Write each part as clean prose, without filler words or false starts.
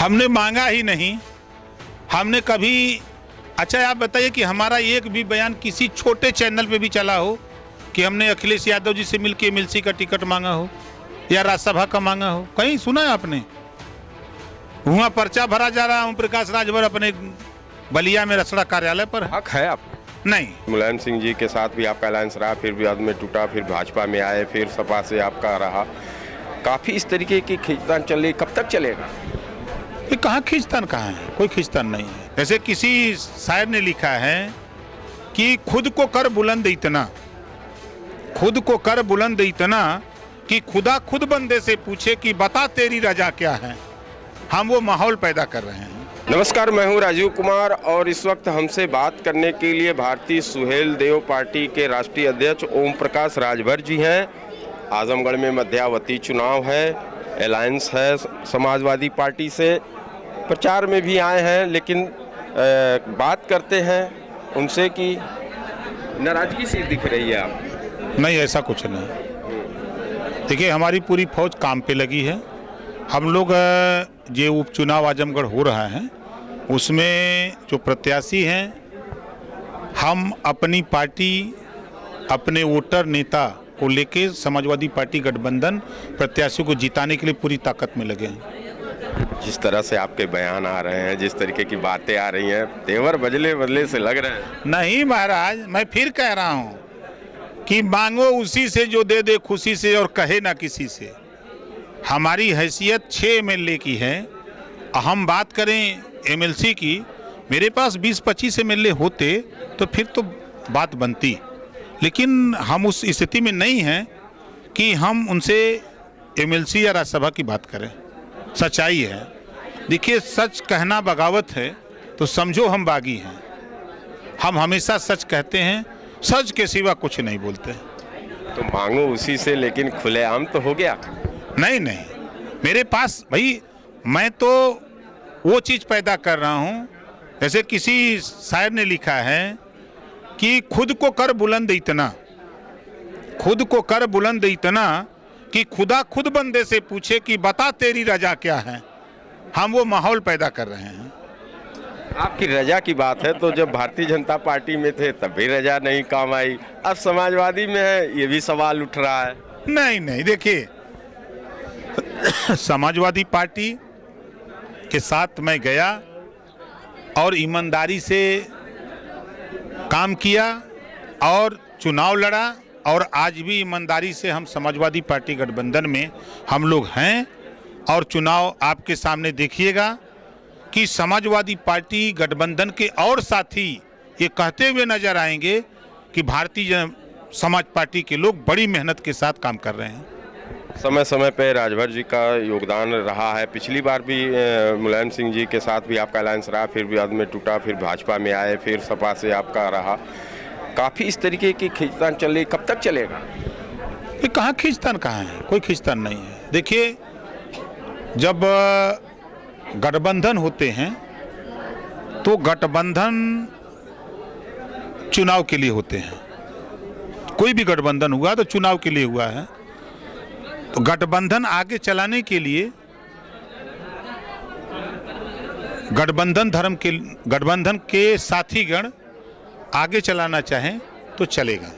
हमने मांगा ही नहीं। हमने कभी, अच्छा आप बताइए कि हमारा एक भी बयान किसी छोटे चैनल पे भी चला हो कि हमने अखिलेश यादव जी से मिलकर एमएलसी का टिकट मांगा हो या राज्यसभा का मांगा हो? कहीं सुना है आपने? वहाँ पर्चा भरा जा रहा है ओम प्रकाश राजभर अपने बलिया में रसड़ा कार्यालय पर। हक है आप? नहीं। मुलायम सिंह जी के साथ भी आपका अलायंस रहा, फिर बाद में टूटा, फिर भाजपा में आए, फिर सपा से आपका रहा। काफ़ी इस तरीके की खींचतान चल रही, कब तक चलेगा? ये कहाँ खींचतान, कहाँ है? कोई खींचतान नहीं है। जैसे किसी शायर ने लिखा है कि खुद को कर बुलंद इतना, खुद को कर बुलंद इतना कि खुदा खुद बंदे से पूछे कि बता तेरी रजा क्या है। हम वो माहौल पैदा कर रहे हैं। नमस्कार, मैं हूं राजीव कुमार और इस वक्त हमसे बात करने के लिए भारतीय सुहेल देव पार्टी के राष्ट्रीय अध्यक्ष ओम प्रकाश राजभर जी हैं। आजमगढ़ में मध्यावधि चुनाव है, अलायंस है समाजवादी पार्टी से, प्रचार में भी आए हैं। लेकिन बात करते हैं उनसे कि नाराजगी सी दिख रही है आप? नहीं, ऐसा कुछ नहीं। देखिए, हमारी पूरी फौज काम पे लगी है। हम लोग जो उपचुनाव आजमगढ़ हो रहा है उसमें जो प्रत्याशी हैं, हम अपनी पार्टी, अपने वोटर नेता को लेके समाजवादी पार्टी गठबंधन प्रत्याशी को जिताने के लिए पूरी ताकत में लगे हैं। जिस तरह से आपके बयान आ रहे हैं, जिस तरीके की बातें आ रही हैं, तेवर बदले बदले से लग रहे हैं। नहीं महाराज, मैं फिर कह रहा हूँ कि मांगो उसी से जो दे दे खुशी से और कहे ना किसी से। हमारी हैसियत 6 एमएलए की है। हम बात करें एमएलसी की, मेरे पास 20-25 एमएलए होते तो फिर तो बात बनती, लेकिन हम उस स्थिति में नहीं हैं कि हम उनसे एमएलसी या राज्यसभा की बात करें। सच्चाई है। देखिए, सच कहना बगावत है तो समझो हम बागी हैं। हम हमेशा सच कहते हैं, सच के सिवा कुछ नहीं बोलते। तो मांगो उसी से, लेकिन खुलेआम तो हो गया? नहीं, मेरे पास भाई, मैं तो वो चीज़ पैदा कर रहा हूँ। जैसे किसी शायर ने लिखा है कि खुद को कर बुलंद इतना, खुद को कर बुलंद इतना कि खुदा खुद बंदे से पूछे कि बता तेरी रजा क्या है। हम वो माहौल पैदा कर रहे हैं। आपकी रजा की बात है तो जब भारतीय जनता पार्टी में थे तब भी रजा नहीं काम आई, अब समाजवादी में है, ये भी सवाल उठ रहा है। नहीं, देखिए, समाजवादी पार्टी के साथ मैं गया और ईमानदारी से काम किया और चुनाव लड़ा, और आज भी ईमानदारी से हम समाजवादी पार्टी गठबंधन में हम लोग हैं। और चुनाव आपके सामने देखिएगा कि समाजवादी पार्टी गठबंधन के और साथी ये कहते हुए नजर आएंगे कि भारतीय समाज पार्टी के लोग बड़ी मेहनत के साथ काम कर रहे हैं। समय समय पे राजभर जी का योगदान रहा है। पिछली बार भी मुलायम सिंह जी के साथ भी आपका अलायंस रहा, फिर बाद में टूटा, फिर भाजपा में आए, फिर सपा से आपका रहा। काफ़ी इस तरीके की खींचतान चल रही, कब तक चलेगा? ये कहाँ खींचतान, कहाँ है? कोई खींचतान नहीं है। देखिए, जब गठबंधन होते हैं तो गठबंधन चुनाव के लिए होते हैं। कोई भी गठबंधन हुआ तो चुनाव के लिए हुआ है। तो गठबंधन आगे चलाने के लिए गठबंधन के साथीगण आगे चलाना चाहें तो चलेगा।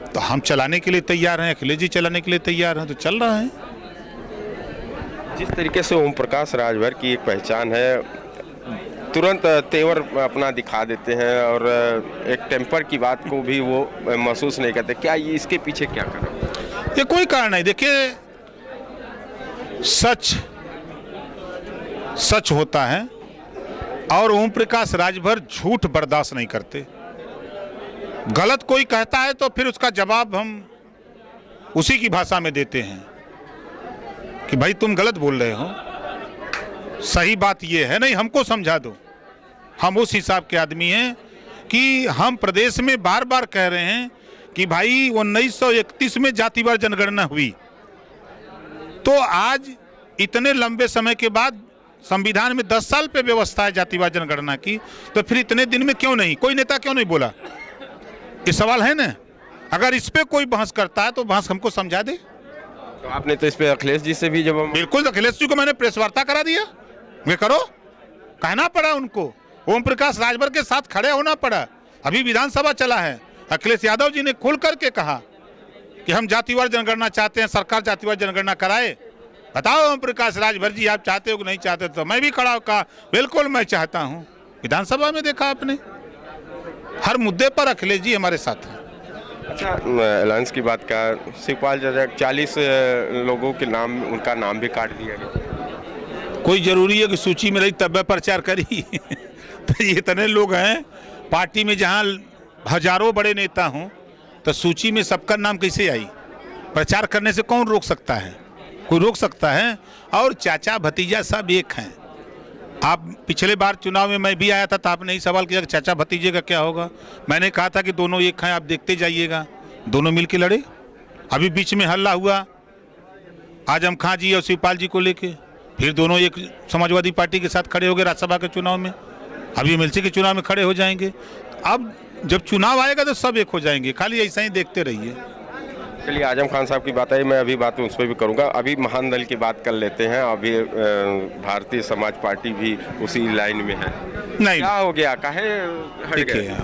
तो हम चलाने के लिए तैयार हैं, अखिलेश जी चलाने के लिए तैयार हैं, तो चल रहा है। जिस तरीके से ओम प्रकाश राजभर की एक पहचान है, तुरंत तेवर अपना दिखा देते हैं और एक टेम्पर की बात को भी वो महसूस नहीं करते, क्या ये इसके पीछे क्या कारण? ये कोई कारण नहीं। देखिए, सच होता है और ओम प्रकाश राजभर झूठ बर्दाश्त नहीं करते। गलत कोई कहता है तो फिर उसका जवाब हम उसी की भाषा में देते हैं कि भाई तुम गलत बोल रहे हो, सही बात ये है, नहीं हमको समझा दो। हम उस हिसाब के आदमी हैं कि हम प्रदेश में बार बार कह रहे हैं कि भाई 1931 में जातिवार जनगणना हुई, तो आज इतने लंबे समय के बाद संविधान में 10 साल पे व्यवस्था है जातिवार जनगणना की, तो फिर इतने दिन में क्यों नहीं, कोई नेता क्यों नहीं बोला? ये सवाल है ना। अगर इस पे कोई बहस करता है तो बहस हमको समझा दे। तो आपने तो इस पे अखिलेश जी से भी जब बिल्कुल, अखिलेश जी को मैंने प्रेस वार्ता करा दिया। वे करो, कहना पड़ा उनको, ओम प्रकाश राजभर के साथ खड़े होना पड़ा। अभी विधानसभा चला है, अखिलेश यादव जी ने खुल करके कहा कि हम जातिवार जनगणना चाहते हैं, सरकार जातिवार जनगणना कराए। बताओ ओम प्रकाश राजभर जी, आप चाहते हो कि नहीं चाहते? तो मैं भी खड़ा होकर बिल्कुल मैं चाहता हूं। विधानसभा में देखा आपने, हर मुद्दे पर अखिलेश जी हमारे साथ हैं। अच्छा, अलायंस की बात का, शिवपाल यादव 40 लोगों के नाम, उनका नाम भी काट दिया गया। कोई जरूरी है कि सूची में रही तब प्रचार करी? तो ये इतने लोग हैं पार्टी में, जहां हजारों बड़े नेता हों, तो सूची में सबका नाम कैसे आई? प्रचार करने से कौन रोक सकता है? कोई रोक सकता है? और चाचा भतीजा सब एक हैं। आप पिछले बार चुनाव में मैं भी आया था, तो आपने ही सवाल किया कि चाचा भतीजे का क्या होगा। मैंने कहा था कि दोनों एक हैं, आप देखते जाइएगा, दोनों मिलके लड़े। अभी बीच में हल्ला हुआ आजम खां जी और शिवपाल जी को लेके, फिर दोनों एक समाजवादी पार्टी के साथ खड़े हो गए राज्यसभा के चुनाव में, अभी एमएलसी के चुनाव में खड़े हो जाएंगे। अब जब चुनाव आएगा तो सब एक हो जाएंगे, खाली ऐसा ही देखते रहिए। चलिए, आजम खान साहब की बात आई, मैं अभी बात उस पर भी करूंगा। अभी महान दल की बात कर लेते हैं। अभी भारतीय समाज पार्टी भी उसी लाइन में है। नहीं, क्या हो गया, काहे हट गए? देखिए,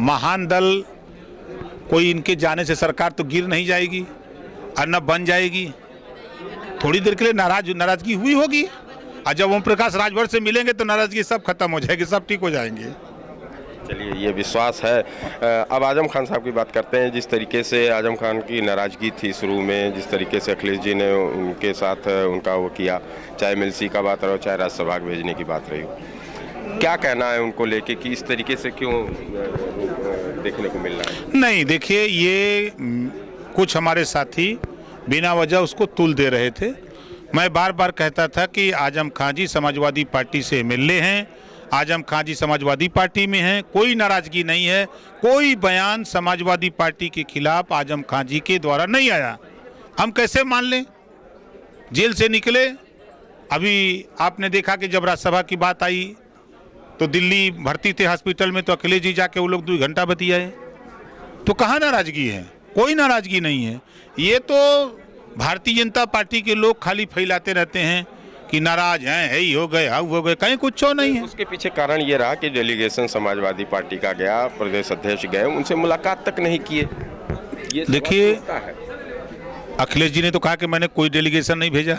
महान दल कोई इनके जाने से सरकार तो गिर नहीं जाएगी और न बन जाएगी। थोड़ी देर के लिए नाराजगी हुई होगी, और जब ओम प्रकाश राजभर से मिलेंगे तो नाराजगी सब खत्म हो जाएगी, सब ठीक हो जाएंगे। चलिए, ये विश्वास है। अब आजम खान साहब की बात करते हैं। जिस तरीके से आजम खान की नाराज़गी थी शुरू में, जिस तरीके से अखिलेश जी ने उनके साथ उनका वो किया, चाहे एमएलसी का बात रहो, चाहे राज्यसभा भेजने की बात रही हो, क्या कहना है उनको लेके कि इस तरीके से क्यों देखने को मिल रहा है? नहीं, देखिए, ये कुछ हमारे साथी बिना वजह उसको तुल दे रहे थे। मैं बार बार कहता था कि आजम खां जी समाजवादी पार्टी से मिलने हैं, आजम खां जी समाजवादी पार्टी में हैं, कोई नाराजगी नहीं है, कोई बयान समाजवादी पार्टी के खिलाफ आजम खां जी के द्वारा नहीं आया। हम कैसे मान लें? जेल से निकले, अभी आपने देखा कि जब राज्यसभा की बात आई तो दिल्ली भर्ती थे हॉस्पिटल में, तो अखिलेश जी जाके वो लोग 2 घंटा बतियाए। तो कहाँ नाराजगी है? कोई नाराजगी नहीं है। ये तो भारतीय जनता पार्टी के लोग खाली फैलाते रहते हैं कि नाराज हैं, है ही हो गए, हाउ हो गए, कहीं कुछ नहीं है। उसके पीछे कारण ये रहा कि डेलीगेशन समाजवादी पार्टी का गया, प्रदेश अध्यक्ष गए, उनसे मुलाकात तक नहीं किए। ये देखिए, अखिलेश जी ने तो कहा कि मैंने कोई डेलीगेशन नहीं भेजा।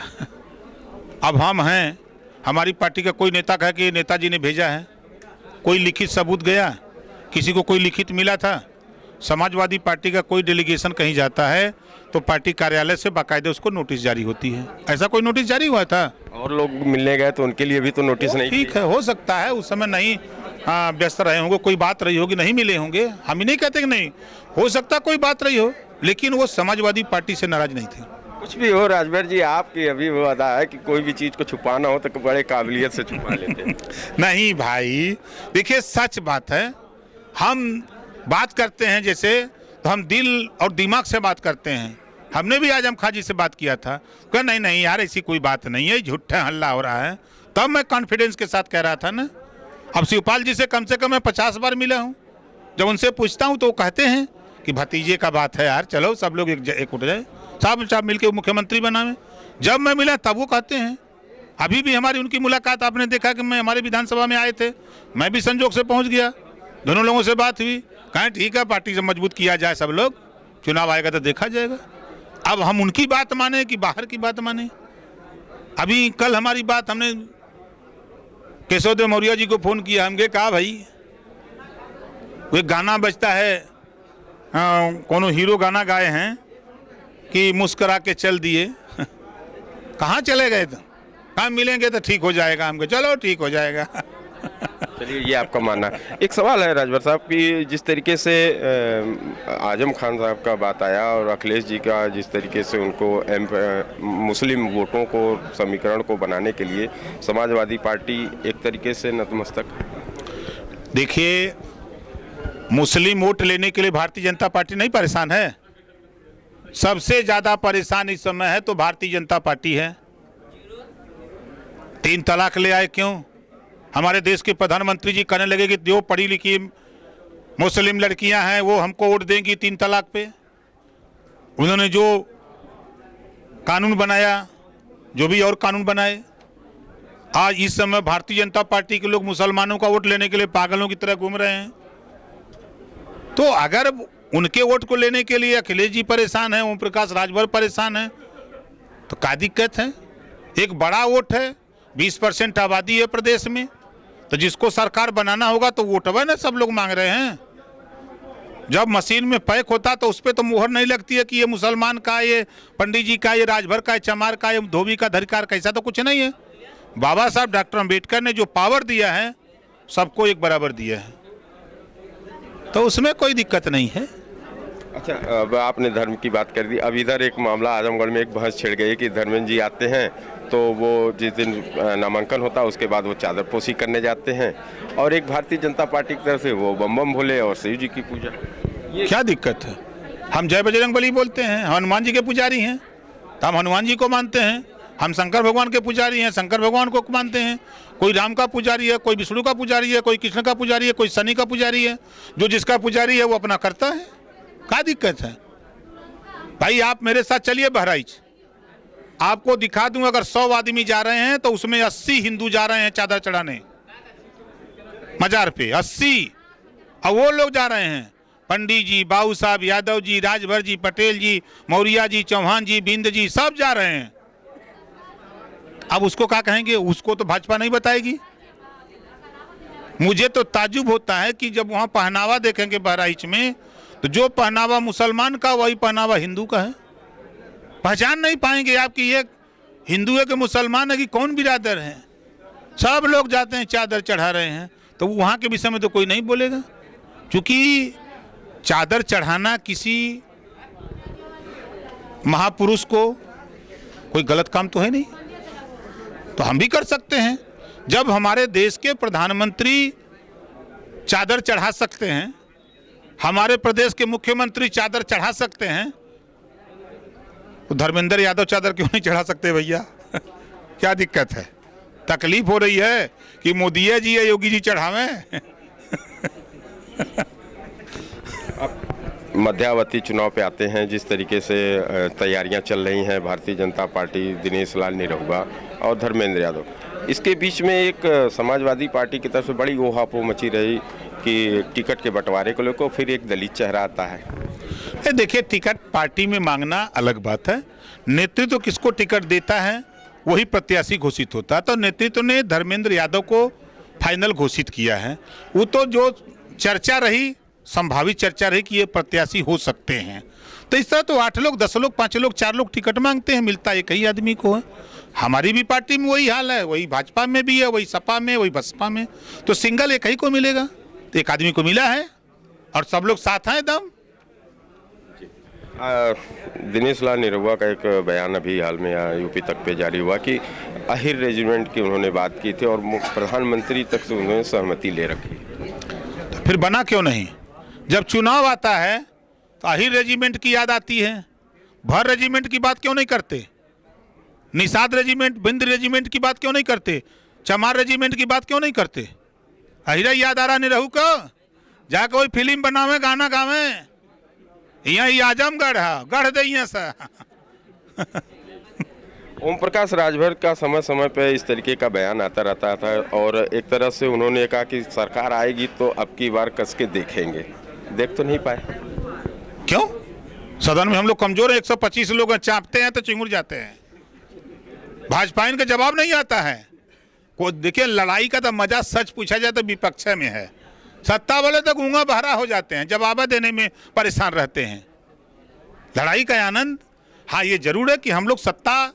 अब हम हैं, हमारी पार्टी का कोई नेता कहा कि नेताजी ने भेजा है, कोई लिखित सबूत गया, किसी को कोई लिखित मिला था? समाजवादी पार्टी का कोई डेलीगेशन कहीं जाता है तो पार्टी कार्यालय से बाकायदे उसको नोटिस जारी होती है। ऐसा कोई नोटिस जारी हुआ था? और लोग मिलने गए तो उनके लिए भी तो नोटिस नहीं? ठीक है, हो सकता है उस समय नहीं व्यस्त रहे होंगे, कोई बात रही होगी, नहीं मिले होंगे। हम ही नहीं कहते कि नहीं, हो सकता कोई बात रही हो, लेकिन वो समाजवादी पार्टी से नाराज नहीं थे। कुछ भी हो राजभर जी, आपकी अभी वो अदा है कि कोई भी चीज को छुपाना हो तो बड़े काबिलियत से छुपा लेते हैं। नहीं भाई, देखिए, सच बात है। हम बात करते हैं जैसे, तो हम दिल और दिमाग से बात करते हैं। हमने भी आजम खां जी से बात किया था, कहा नहीं नहीं यार, ऐसी कोई बात नहीं है, झूठा हल्ला हो रहा है। तब मैं कॉन्फिडेंस के साथ कह रहा था ना। अब शिवपाल जी से कम मैं 50 बार मिला हूँ। जब उनसे पूछता हूँ तो वो कहते हैं कि भतीजे का बात है यार, चलो सब लोग एक उठ जाए, साहब मिलकर मुख्यमंत्री बनावे। जब मैं मिला तब वो कहते हैं। अभी भी हमारी उनकी मुलाकात आपने देखा कि मैं हमारे विधानसभा में आए थे, मैं भी संजोग से पहुँच गया, दोनों लोगों से बात हुई, कहें ठीक है पार्टी से मजबूत किया जाए, सब लोग, चुनाव आएगा तो देखा जाएगा। अब हम उनकी बात माने कि बाहर की बात माने? अभी कल हमारी बात, हमने केशव देव मौर्य जी को फोन किया, हमने कहा भाई वो गाना बजता है, कोनो हीरो गाना गाए हैं कि मुस्करा के चल दिए। कहाँ चले गए? तो कहाँ मिलेंगे तो ठीक हो जाएगा। हमको चलो ठीक हो जाएगा। चलिए, ये आपका मानना है। एक सवाल है राजभर साहब कि जिस तरीके से आजम खान साहब का बात आया और अखिलेश जी का जिस तरीके से उनको मुस्लिम वोटों को, समीकरण को बनाने के लिए समाजवादी पार्टी एक तरीके से नतमस्तक। देखिए, मुस्लिम वोट लेने के लिए भारतीय जनता पार्टी नहीं परेशान है। सबसे ज्यादा परेशान इस समय है तो भारतीय जनता पार्टी है। 3 तलाक ले आए, क्यों? हमारे देश के प्रधानमंत्री जी कहने लगे कि जो पढ़ी लिखी मुस्लिम लड़कियां हैं वो हमको वोट देंगी 3 तलाक पे। उन्होंने जो कानून बनाया, जो भी और कानून बनाए, आज इस समय भारतीय जनता पार्टी के लोग मुसलमानों का वोट लेने के लिए पागलों की तरह घूम रहे हैं। तो अगर उनके वोट को लेने के लिए अखिलेश जी परेशान हैं, ओम प्रकाश राजभर परेशान हैं, तो क्या दिक्कत है? एक बड़ा वोट है, 20% आबादी है प्रदेश में, तो जिसको सरकार बनाना होगा तो वोटवा ना सब लोग मांग रहे हैं। जब मशीन में पैक होता तो उस पर तो मुहर नहीं लगती है कि ये मुसलमान का, ये पंडित जी का, ये राजभर का, ये चमार का, ये धोबी का, धरिकार का, ऐसा तो कुछ नहीं है। बाबा साहब डॉक्टर अंबेडकर ने जो पावर दिया है सबको एक बराबर दिया है, तो उसमें कोई दिक्कत नहीं है। अच्छा, अब आपने धर्म की बात कर दी। अब इधर एक मामला आजमगढ़ में एक बहस छिड़ गई कि धर्मेंद्र जी आते हैं तो वो जिस दिन नामांकन होता है उसके बाद वो चादरपोशी करने जाते हैं, और एक भारतीय जनता पार्टी की तरफ से वो बम बम भोले और शिव जी की पूजा। क्या दिक्कत है? हम जय बजरंगबली बोलते हैं, हनुमान जी के पुजारी हैं तो हम हनुमान जी को मानते हैं। हम शंकर भगवान के पुजारी हैं, शंकर भगवान को मानते हैं। कोई राम का पुजारी है, कोई विष्णु का पुजारी है, कोई कृष्ण का पुजारी है, कोई शनि का पुजारी है। जो जिसका पुजारी है वो अपना करता है, क्या दिक्कत है भाई? आप मेरे साथ चलिए बहराइच, आपको दिखा दूं। अगर 100 आदमी जा रहे हैं तो उसमें 80 हिंदू जा रहे हैं चादर चढ़ाने मजार पे, 80। और वो लोग जा रहे हैं पंडित जी, बाबू साहब, यादव जी, राजभर जी, पटेल जी, मौर्या जी, चौहान जी, बिंद जी, सब जा रहे हैं। अब उसको क्या कहेंगे? उसको तो भाजपा नहीं बताएगी। मुझे तो ताज्जुब होता है कि जब वहां पहनावा देखेंगे बहराइच में, तो जो पहनावा मुसलमान का वही पहनावा हिंदू का है। पहचान नहीं पाएंगे आप कि ये हिंदू है कि मुसलमान है कि कौन बिरादर है। सब लोग जाते हैं, चादर चढ़ा रहे हैं, तो वहाँ के विषय में तो कोई नहीं बोलेगा, क्योंकि चादर चढ़ाना किसी महापुरुष को कोई गलत काम तो है नहीं, तो हम भी कर सकते हैं। जब हमारे देश के प्रधानमंत्री चादर चढ़ा सकते हैं, हमारे प्रदेश के मुख्यमंत्री चादर चढ़ा सकते हैं, तो धर्मेंद्र यादव चादर क्यों नहीं चढ़ा सकते भैया? क्या दिक्कत है? तकलीफ हो रही है कि मोदी जी या योगी जी चढ़ावें? मध्यावधि चुनाव पे आते हैं, जिस तरीके से तैयारियां चल रही हैं भारतीय जनता पार्टी, दिनेश लाल निरहुआ और धर्मेंद्र यादव, इसके बीच में एक समाजवादी पार्टी की तरफ से बड़ी ओहापोह मची रही कि टिकट के बंटवारे को लेकर फिर एक दलित चेहरा आता है। देखिए, टिकट पार्टी में मांगना अलग बात है, नेतृत्व किसको टिकट देता है वही प्रत्याशी घोषित होता है। तो नेतृत्व ने धर्मेंद्र यादव को फाइनल घोषित किया है। वो तो जो चर्चा रही, संभावित चर्चा रही कि ये प्रत्याशी हो सकते हैं, तो इस तरह तो 8 लोग, 10 लोग, 5 लोग, 4 लोग टिकट मांगते हैं, मिलता एक ही आदमी को है। हमारी भी पार्टी में वही हाल है, वही भाजपा में भी है, वही सपा में, वही बसपा में, तो सिंगल एक ही को मिलेगा। तो एक आदमी को मिला है और सब लोग साथ हैं दम। दिनेश लाल निरहुआ का एक बयान अभी हाल में यूपी तक पे जारी हुआ कि आहिर रेजिमेंट की उन्होंने बात की थी और प्रधानमंत्री तक से उन्होंने सहमति ले रखी। तो फिर बना क्यों नहीं? जब चुनाव आता है तो आहिर रेजिमेंट की याद आती है, भर रेजिमेंट की बात क्यों नहीं करते? निषाद रेजिमेंट, बिंद रेजिमेंट की बात क्यों नहीं करते? चमार रेजिमेंट की बात क्यों नहीं करते? अहिरा याद आ रहा निरहू को, जाकर कोई फिल्म बनावे, गाना गावे, यहाँ ही आजमगढ़ है, गढ़ दे सा। ओम प्रकाश राजभर का समय समय पे इस तरीके का बयान आता रहता था और एक तरह से उन्होंने कहा कि सरकार आएगी तो अब की बार कस के देखेंगे, देख तो नहीं पाए। क्यों? सदन में हम लोग कमजोर हैं, 125 लोग चापते हैं तो चिंगुर जाते हैं। भाजपा इनका जवाब नहीं आता है। को देखिए, लड़ाई का तो मजा सच पूछा जाए तो विपक्ष में है, सत्ता वाले तो गूंगा बहरा हो जाते हैं, जवाब देने में परेशान रहते हैं। लड़ाई का आनंद, हाँ ये जरूर है कि हम लोग, सत्ता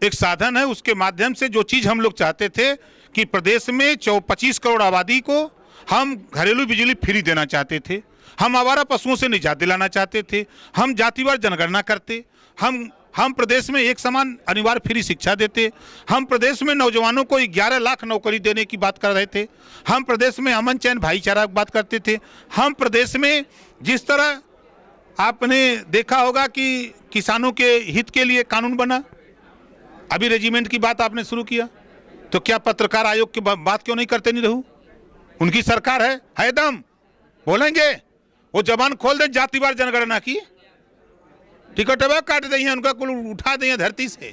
एक साधन है, उसके माध्यम से जो चीज हम लोग चाहते थे कि प्रदेश में 25 करोड़ आबादी को हम घरेलू बिजली फ्री देना चाहते थे, हम आवारा पशुओं से निजात दिलाना चाहते थे, हम जातिवार जनगणना करते, हम प्रदेश में एक समान अनिवार्य फ्री शिक्षा देते, हम प्रदेश में नौजवानों को 11 लाख नौकरी देने की बात कर रहे थे, हम प्रदेश में अमन चैन भाईचारा की बात करते थे, हम प्रदेश में जिस तरह आपने देखा होगा कि किसानों के हित के लिए कानून बना, अभी रेजिमेंट की बात आपने शुरू किया, तो क्या पत्रकार आयोग की बात क्यों नहीं करते? नहीं रहू, उनकी सरकार है दम, बोलेंगे, वो जबान खोल दे, जातिवार जनगणना की टिकट काट दें, उनका कुल उठा दें धरती से।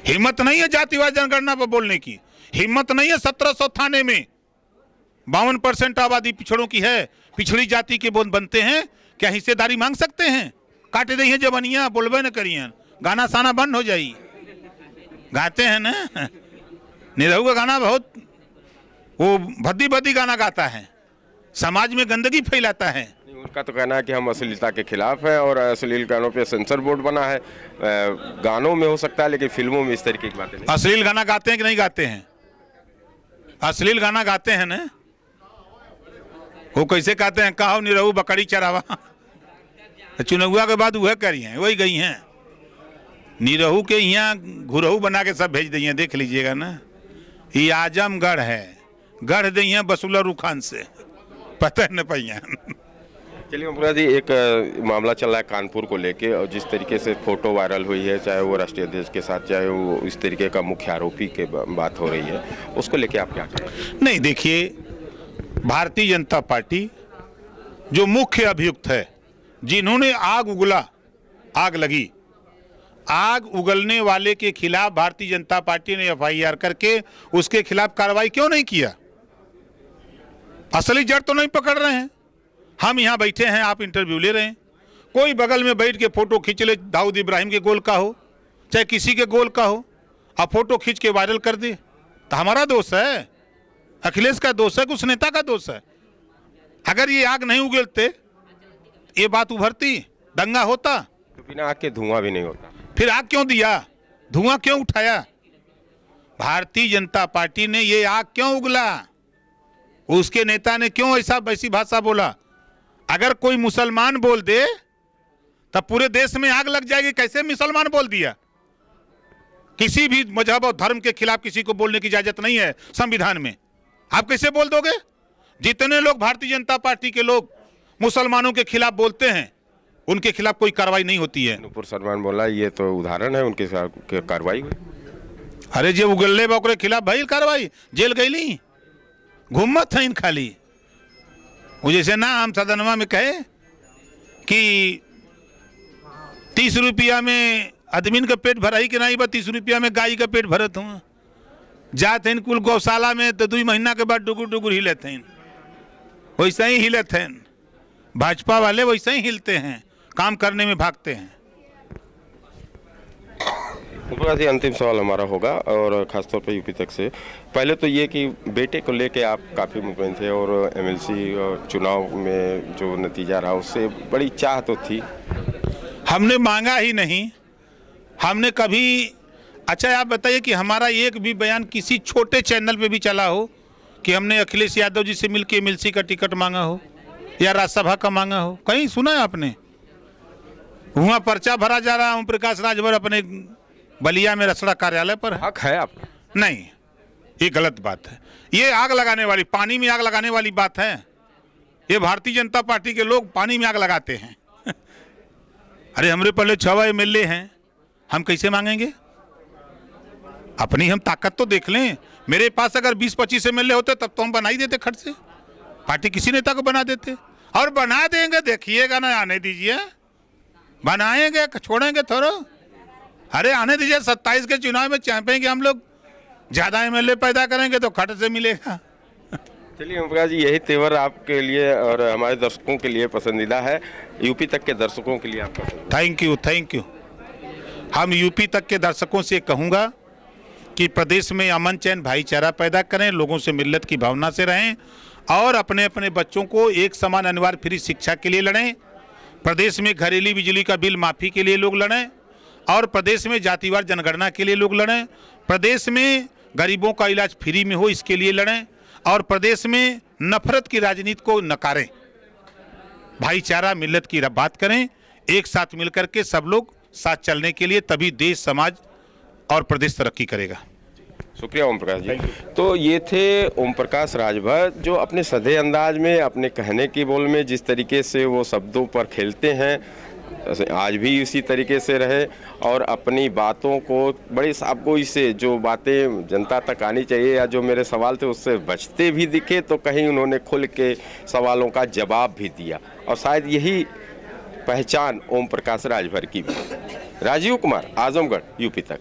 हिम्मत नहीं है जातिवाद जनगणना पर बोलने की, हिम्मत नहीं है 1700 थाने में 52% आबादी पिछड़ों की है, पिछड़ी जाति के बोल बनते हैं, क्या हिस्सेदारी मांग सकते हैं? काटे दी है जबनिया, बोलबे न करिए, गाना साना बंद हो जाई। गाते हैं ना, निरहू का गाना बहुत वो भद्दी भद्दी गाना गाता है, समाज में गंदगी फैलाता है। उनका तो कहना है कि हम अश्लीलता के खिलाफ हैं और अश्लील गानों पे सेंसर बोर्ड बना है। गानों में हो सकता है, लेकिन फिल्मों में इस तरीके की बातें नहीं। अश्लील गाना गाते हैं कि नहीं गाते हैं? अश्लील गाना गाते हैं ना, वो कैसे कहते हैं, कहो निरहू बकरी चरावा। चुनौआ के बाद वह करी हैं, वही गई हैं निरहू के यहाँ घुरहू बना के सब भेज दिए, देख लीजिएगा ना। ये आजमगढ़ है, गढ़ दी है बसुल्ला रुखान से, पता न पैया। चलिए ओम प्रकाश जी, एक मामला चल रहा है कानपुर को लेके, और जिस तरीके से फोटो वायरल हुई है, चाहे वो राष्ट्रीय अध्यक्ष के साथ, चाहे वो इस तरीके का मुख्य आरोपी के बात हो रही है, उसको लेके आप क्या कहें? नहीं, देखिए, भारतीय जनता पार्टी जो मुख्य अभियुक्त है, जिन्होंने आग उगला, आग लगी, आग उगलने वाले के खिलाफ भारतीय जनता पार्टी ने FIR करके उसके खिलाफ कार्रवाई क्यों नहीं किया? असली जड़ तो नहीं पकड़ रहे हैं। हम यहाँ बैठे हैं, आप इंटरव्यू ले रहे हैं, कोई बगल में बैठ के फोटो खींच ले, दाऊद इब्राहिम के गोल का हो चाहे किसी के गोल का हो, आप फोटो खींच के वायरल कर दे, तो हमारा दोष है, अखिलेश का दोष है, कुछ नेता का दोष है? अगर ये आग नहीं उगलते, ये बात उभरती, दंगा होता? तो बिना आग के धुआं भी नहीं होता। फिर आग क्यों दिया, धुआं क्यों उठाया? भारतीय जनता पार्टी ने ये आग क्यों उगला? उसके नेता ने क्यों वैसी भाषा बोला? अगर कोई मुसलमान बोल दे तब पूरे देश में आग लग जाएगी। कैसे मुसलमान बोल दिया? किसी भी मजहब और धर्म के खिलाफ किसी को बोलने की इजाजत नहीं है संविधान में। आप कैसे बोल दोगे? जितने लोग भारतीय जनता पार्टी के लोग मुसलमानों के खिलाफ बोलते हैं, उनके खिलाफ कोई कार्रवाई नहीं होती है। नुपुर सलमान बोला, ये तो उदाहरण है, उनके साथ कार्रवाई हुई। अरे जे उगल्ले बकरे खिलाफ भइल कार्रवाई, जेल गईली, घूमत है इन खाली। वो जैसे ना हम सदनमा में कहे कि 30 रुपया में आदमी का पेट भराई कि नहीं, 30 रुपया में गाय का पेट भरत हूँ। जाते हैं कुल गौशाला में तो 2 महीना के बाद डुगुर डुगुर हिलते हैं, वैसे ही हिलते हैं। भाजपा वाले वैसे ही हिलते हैं, काम करने में भागते हैं। जी, अंतिम सवाल हमारा होगा, और खासतौर पर यूपी तक से। पहले तो ये कि बेटे को लेके आप काफ़ी मुतमईन थे, और MLC और चुनाव में जो नतीजा रहा उससे बड़ी चाह तो थी। हमने मांगा ही नहीं, हमने कभी। अच्छा, आप बताइए कि हमारा एक भी बयान किसी छोटे चैनल पे भी चला हो कि हमने अखिलेश यादव जी से मिलकर MLC का टिकट मांगा हो या राज्यसभा का मांगा हो? कहीं सुना है आपने? वहाँ पर्चा भरा जा रहा है, ओम प्रकाश राजभर अपने बलिया में रसड़ा कार्यालय पर है। हक है आप? नहीं, ये गलत बात है। ये आग लगाने वाली, पानी में आग लगाने वाली बात है। ये भारतीय जनता पार्टी के लोग पानी में आग लगाते हैं। अरे हमरे पहले 6 MLA हैं, हम कैसे मांगेंगे? अपनी हम ताकत तो देख लें। मेरे पास अगर 20-25 MLA होते तब तो हम बना ही देते खट से, पार्टी किसी नेता को बना देते, और बना देंगे, देखिएगा ना, आने दीजिए, बनाएंगे, छोड़ेंगे थोड़ा। अरे आने दीजिए, 27 के चुनाव में चाहेंगे हम लोग, ज़्यादा MLA पैदा करेंगे तो खट से मिलेगा। चलिए ओम प्रकाश जी, यही तेवर आपके लिए और हमारे दर्शकों के लिए पसंदीदा है, यूपी तक के दर्शकों के लिए आपका? Thank you, thank you. हम यूपी तक के दर्शकों से कहूँगा कि प्रदेश में अमन चैन भाईचारा पैदा करें, लोगों से मिल्लत की भावना से रहें, और अपने अपने बच्चों को एक समान अनिवार्य फ्री शिक्षा के लिए लड़ें। प्रदेश में घरेलू बिजली का बिल माफ़ी के लिए लोग लड़ें, और प्रदेश में जातिवार जनगणना के लिए लोग लड़ें। प्रदेश में गरीबों का इलाज फ्री में हो, इसके लिए लड़ें, और प्रदेश में नफरत की राजनीति को नकारें, भाईचारा मिल्लत की बात करें, एक साथ मिलकर के सब लोग साथ चलने के लिए, तभी देश, समाज और प्रदेश तरक्की करेगा। शुक्रिया ओम प्रकाश जी। तो ये थे ओम प्रकाश राजभर, जो अपने सधे अंदाज में, अपने कहने की बोल में जिस तरीके से वो शब्दों पर खेलते हैं, आज भी इसी तरीके से रहे, और अपनी बातों को बड़ी साफगोई से, जो बातें जनता तक आनी चाहिए या जो मेरे सवाल थे उससे बचते भी दिखे, तो कहीं उन्होंने खुल के सवालों का जवाब भी दिया, और शायद यही पहचान ओम प्रकाश राजभर की भी। राजीव कुमार, आजमगढ़, यूपी तक।